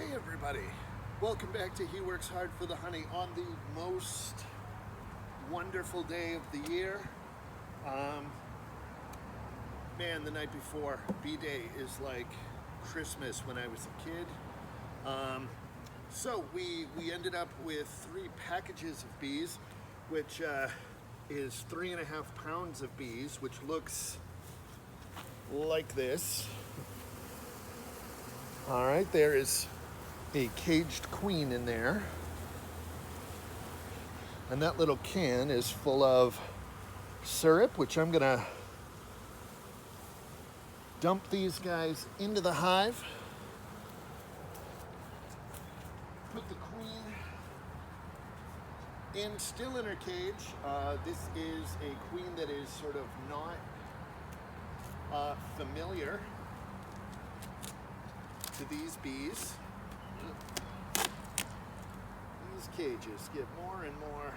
Hey everybody, welcome back to He Works Hard for the Honey on the most wonderful day of the year. Man, the night before B-Day is like Christmas when I was a kid. So we ended up with 3 packages of bees, which is 3.5 pounds of bees, which looks like this. All right, there is a caged queen in there. And that little can is full of syrup, which I'm gonna dump these guys into the hive. Put the queen in, still in her cage. This is a queen that is sort of not familiar to these bees. These cages get more and more.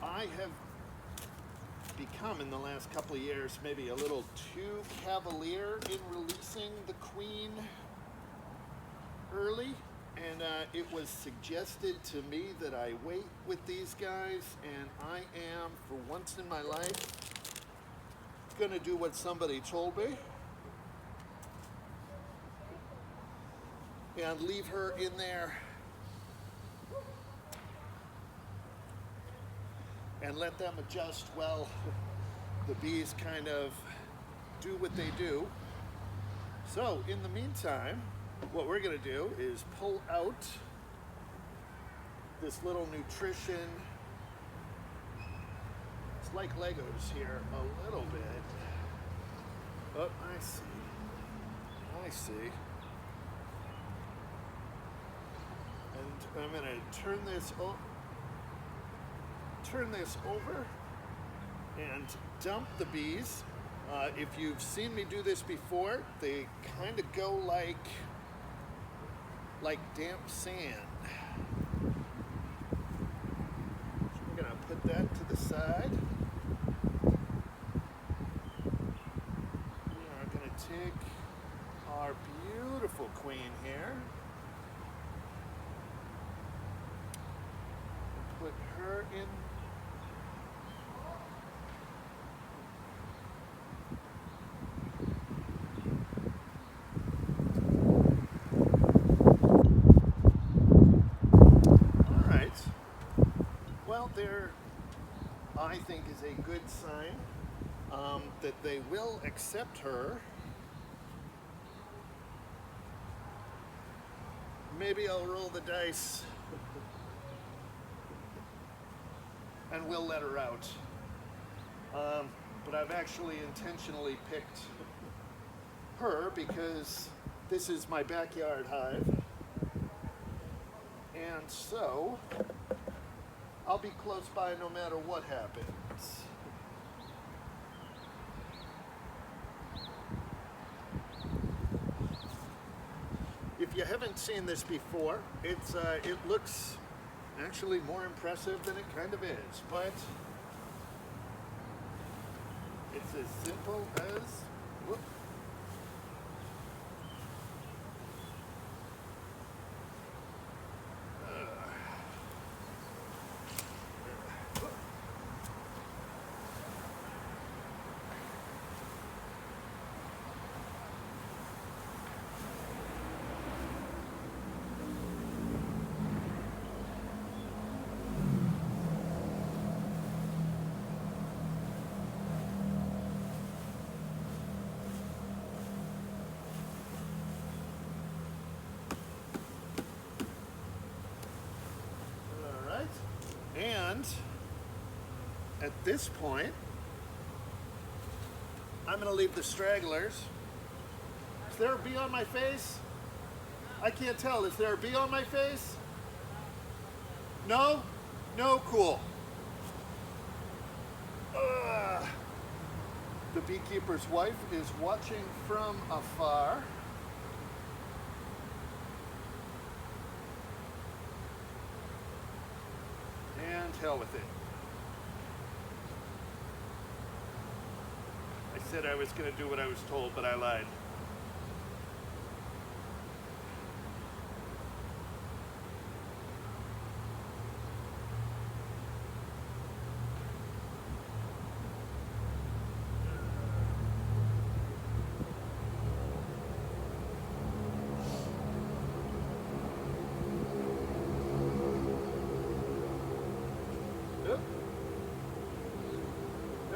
I have become in the last couple of years maybe a little too cavalier in releasing the queen early, and it was suggested to me that I wait with these guys, and I am, for once in my life, gonna do what somebody told me and leave her in there and let them adjust while the bees kind of do what they do. So in the meantime, what we're gonna do is pull out this little nutrition. It's like Legos here a little bit. Oh, I see. And I'm gonna turn this over and dump the bees. If you've seen me do this before, they kind of go like damp sand. So we're gonna put that to the side. We are gonna take our beautiful queen here and put her in. There, I think, is a good sign that they will accept her. Maybe I'll roll the dice and we'll let her out. But I've actually intentionally picked her because this is my backyard hive. And so I'll be close by no matter what happens. If you haven't seen this before, it looks actually more impressive than it kind of is, but it's as simple as whoop. And at this point, I'm going to leave the stragglers. Is there a bee on my face? I can't tell. Is there a bee on my face? No? No? Cool. The beekeeper's wife is watching from afar. And hell with it. I said I was going to do what I was told, but I lied.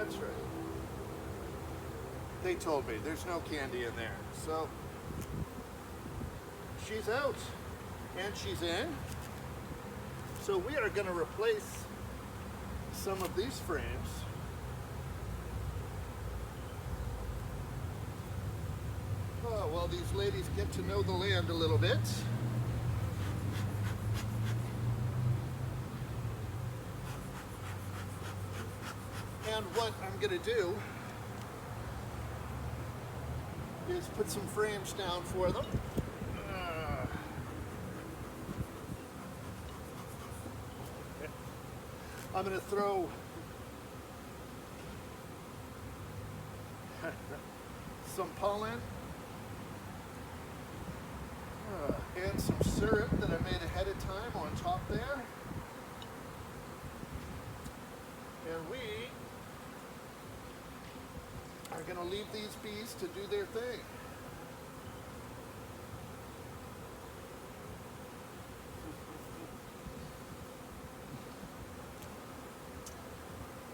That's right. They told me there's no candy in there. So she's out and she's in. So we are going to replace some of these frames. While these ladies get to know the land a little bit. And what I'm going to do is put some frames down for them. I'm going to throw some pollen and some syrup that I made ahead of time on top there. And we are going to leave these bees to do their thing.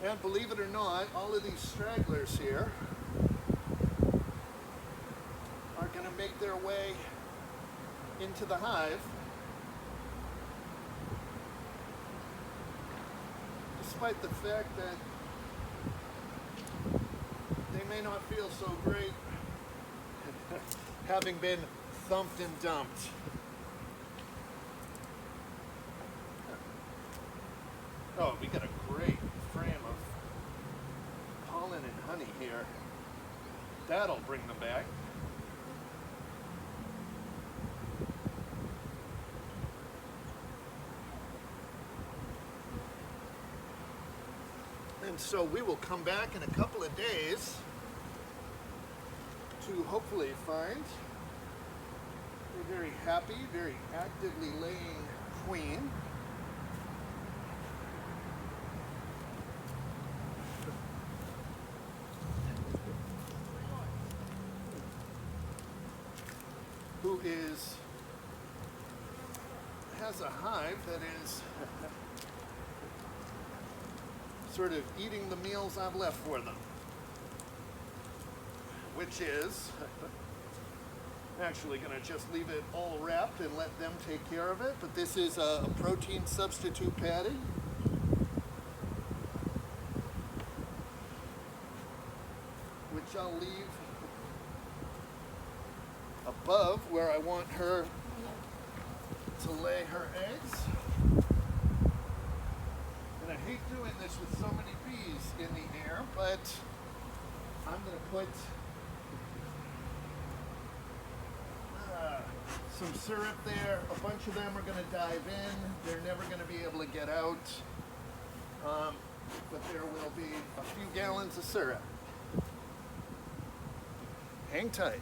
And believe it or not, all of these stragglers here are going to make their way into the hive, despite the fact that they may not feel so great having been thumped and dumped. Oh, we got a great frame of pollen and honey here. That'll bring them back. And so we will come back in a couple of days to hopefully find a very happy, very actively laying queen. Who has a hive that is sort of eating the meals I've left for them, which is actually going to just leave it all wrapped and let them take care of it. But this is a protein substitute patty. Which I'll leave above where I want her to lay her eggs. And I hate doing this with so many bees in the air, but I'm going to put some syrup there. A bunch of them are going to dive in. They're never going to be able to get out. But there will be a few gallons of syrup. Hang tight.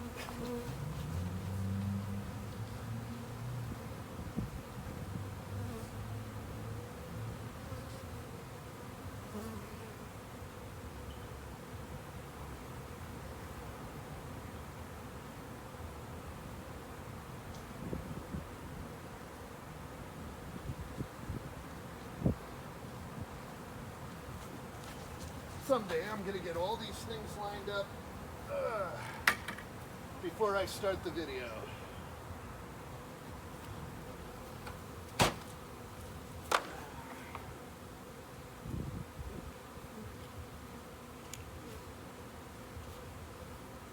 Someday I'm going to get all these things lined up before I start the video.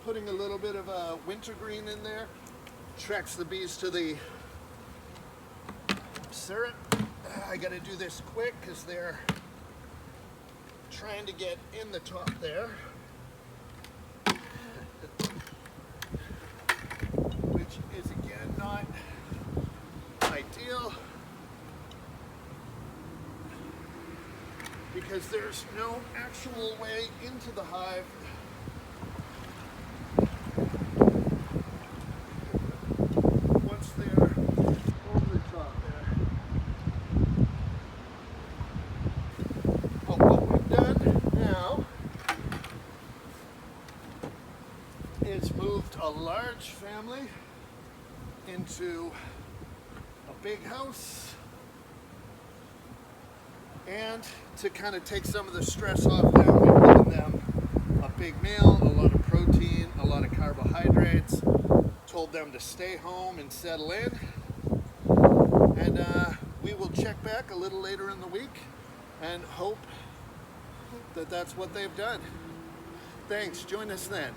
Putting a little bit of wintergreen in there attracts the bees to the syrup. I got to do this quick because they're trying to get in the top there, which is again not ideal because there's no actual way into the hive. Once they're over the top there. But what we've done now is moved a large family into a big house, and to kind of take some of the stress off them, we put them a big meal, a lot of protein, a lot of carbohydrates, told them to stay home and settle in, and we will check back a little later in the week and hope that that's what they've done. Thanks, join us then.